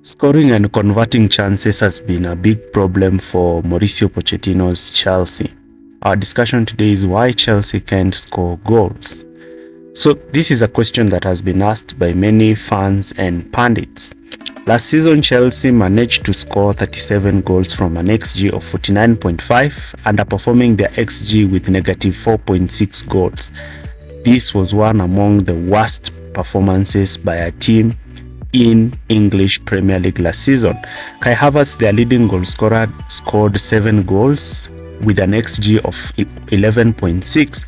Scoring and converting chances has been a big problem for Mauricio Pochettino's Chelsea. Our discussion today is why Chelsea can't score goals. So this is a question that has been asked by many fans and pundits. Last season, Chelsea managed to score 37 goals from an XG of 49.5, underperforming their XG with negative 4.6 goals. This was one among the worst performances by a team in English Premier League last season. Kai Havertz, their leading goal scorer, scored 7 goals with an XG of 11.6,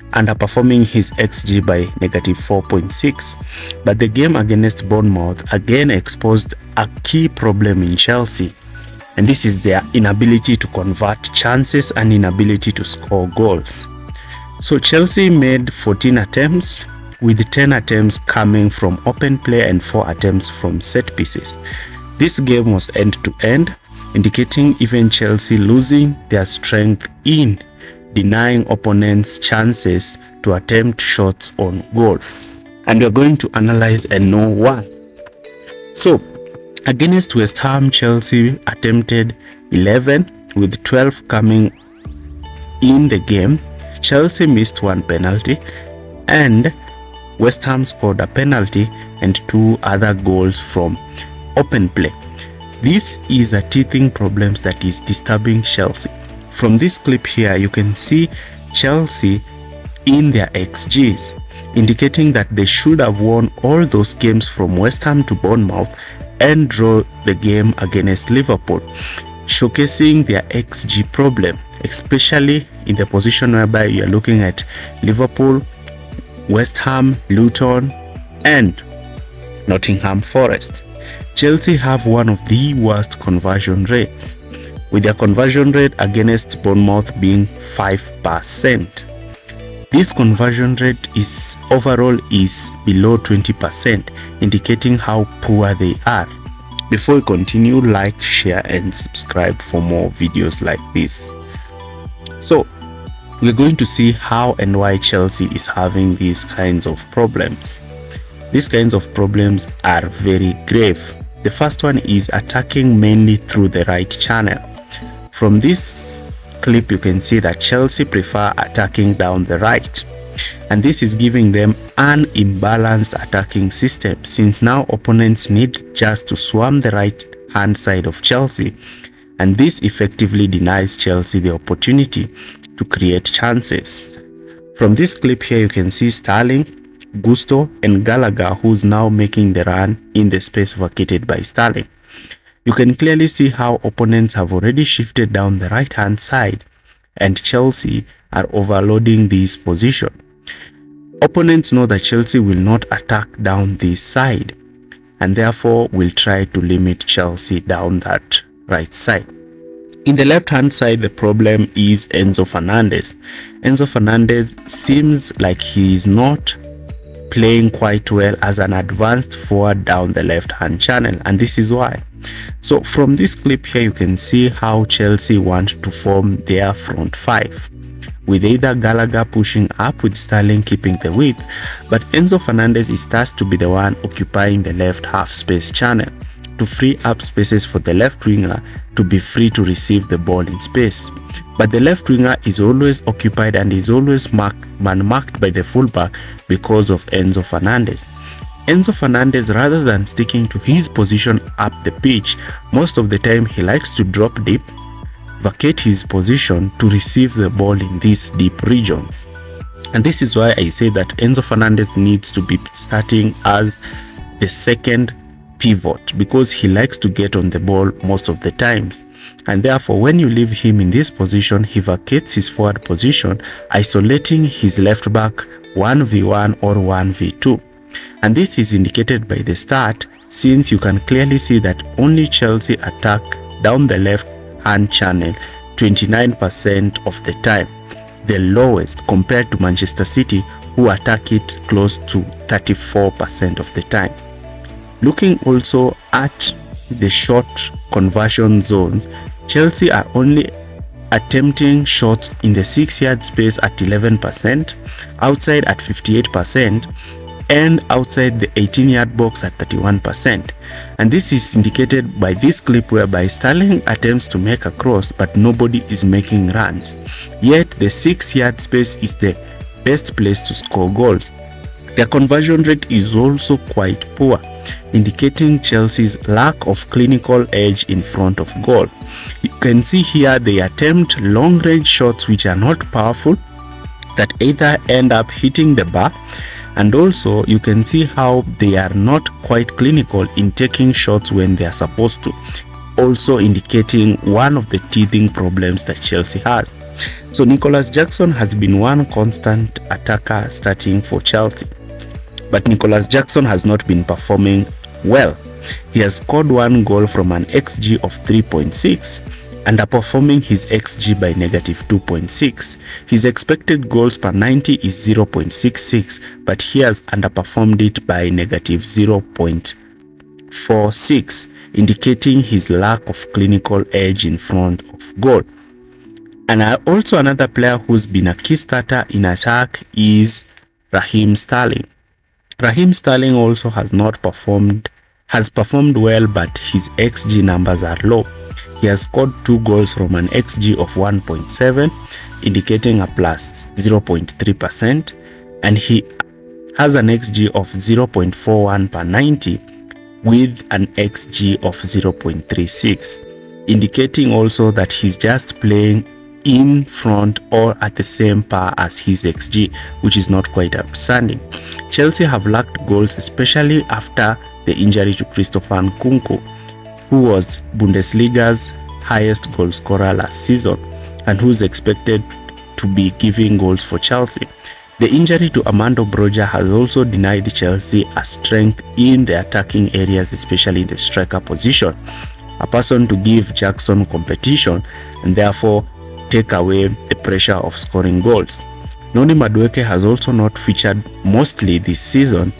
underperforming his XG by negative 4.6. But the game against Bournemouth again exposed a key problem in Chelsea, and this is their inability to convert chances and inability to score goals. So Chelsea made 14 attempts, with 10 attempts coming from open play and 4 attempts from set pieces. This game was end-to-end, indicating even Chelsea losing their strength in denying opponents chances to attempt shots on goal. And we're going to analyze and know why. So, against West Ham, Chelsea attempted 11, with 12 coming in the game. Chelsea missed 1 penalty, and West Ham scored a penalty and 2 other goals from open play. This is a teething problem that is disturbing Chelsea. From this clip here, you can see Chelsea in their XGs, indicating that they should have won all those games from West Ham to Bournemouth and draw the game against Liverpool, showcasing their XG problem, especially in the position whereby you are looking at Liverpool, West Ham, Luton, and Nottingham Forest. Chelsea have one of the worst conversion rates, with their conversion rate against Bournemouth being 5%. This conversion rate is overall is below 20%, indicating how poor they are. Before we continue, like, share, and subscribe for more videos like this. So, we're going to see how and why Chelsea is having these kinds of problems. These kinds of problems are very grave. The first one is attacking mainly through the right channel. From this clip, you can see that Chelsea prefer attacking down the right, and this is giving them an imbalanced attacking system, since now opponents need just to swarm the right hand side of Chelsea, and this effectively denies Chelsea the opportunity to create chances. From this clip here, you can see Sterling, Gusto, and Gallagher, who's now making the run in the space vacated by Sterling. You can clearly see how opponents have already shifted down the right hand side, and Chelsea are overloading this position. Opponents know that Chelsea will not attack down this side, and therefore will try to limit Chelsea down that right side. In the left hand side, the problem is Enzo Fernandez. Enzo Fernandez seems like he is not playing quite well as an advanced forward down the left hand channel, and this is why. So from this clip here, you can see how Chelsea want to form their front 5, with either Gallagher pushing up with Sterling keeping the width, but Enzo Fernandez is tasked to be the one occupying the left half space channel to free up spaces for the left winger to be free to receive the ball in space. But the left winger is always occupied and is always man-marked by the fullback because of Enzo Fernandez. Enzo Fernandez, rather than sticking to his position up the pitch, most of the time he likes to drop deep, vacate his position to receive the ball in these deep regions. And this is why I say that Enzo Fernandez needs to be starting as the second pivot, because he likes to get on the ball most of the times, and therefore when you leave him in this position, he vacates his forward position, isolating his left back 1v1 or 1v2. And this is indicated by the start, since you can clearly see that only Chelsea attack down the left hand channel 29% of the time, the lowest compared to Manchester City, who attack it close to 34% of the time. Looking also at the short conversion zones, Chelsea are only attempting shots in the 6-yard space at 11%, outside at 58%, end outside the 18-yard box at 31%. And this is indicated by this clip whereby Sterling attempts to make a cross but nobody is making runs. Yet the 6-yard space is the best place to score goals. Their conversion rate is also quite poor, indicating Chelsea's lack of clinical edge in front of goal. You can see here they attempt long-range shots which are not powerful, that either end up hitting the bar, and also you can see how they are not quite clinical in taking shots when they are supposed to, also indicating one of the teething problems that Chelsea has. So Nicolas Jackson has been one constant attacker starting for Chelsea, but Nicolas Jackson has not been performing well. He has scored 1 goal from an XG of 3.6, underperforming his XG by -2.6. His expected goals per 90 is 0.66, but he has underperformed it by -0.46, indicating his lack of clinical edge in front of goal. And also another player who's been a key starter in attack is Raheem Sterling. Raheem Sterling also has performed well, but his XG numbers are low. He has scored 2 goals from an XG of 1.7, indicating a plus 0.3%, and he has an XG of 0.41 per 90 with an XG of 0.36, indicating also that he's just playing in front or at the same par as his XG, which is not quite outstanding. Chelsea have lacked goals, especially after the injury to Christopher Nkunku, who was Bundesliga's highest goal scorer last season and who's expected to be giving goals for Chelsea. The injury to Armando Broja has also denied Chelsea a strength in the attacking areas, especially in the striker position, a person to give Jackson competition and therefore take away the pressure of scoring goals. Noni Madueke has also not featured mostly this season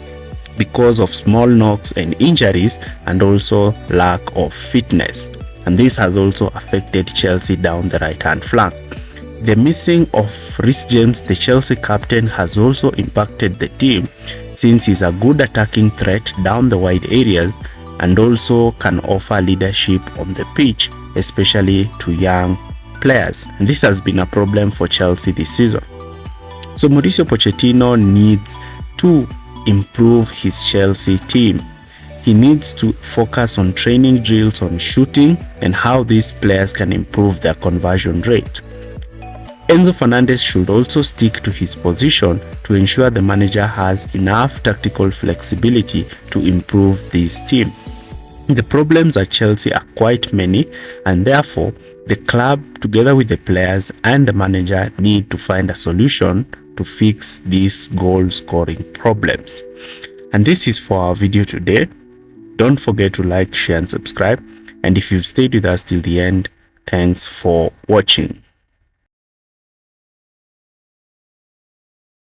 because of small knocks and injuries and also lack of fitness, and this has also affected Chelsea down the right hand flank. The missing of Reece James, the Chelsea captain, has also impacted the team, since he's a good attacking threat down the wide areas and also can offer leadership on the pitch, especially to young players. And this has been a problem for Chelsea this season. So Mauricio Pochettino needs to improve his Chelsea team. He needs to focus on training drills on shooting and how these players can improve their conversion rate. Enzo Fernandez should also stick to his position to ensure the manager has enough tactical flexibility to improve this team. The problems at Chelsea are quite many, and therefore the club, together with the players and the manager, need to find a solution to fix these goal scoring problems. And this is for our video today. Don't forget to like, share and subscribe. And if you've stayed with us till the end, thanks for watching.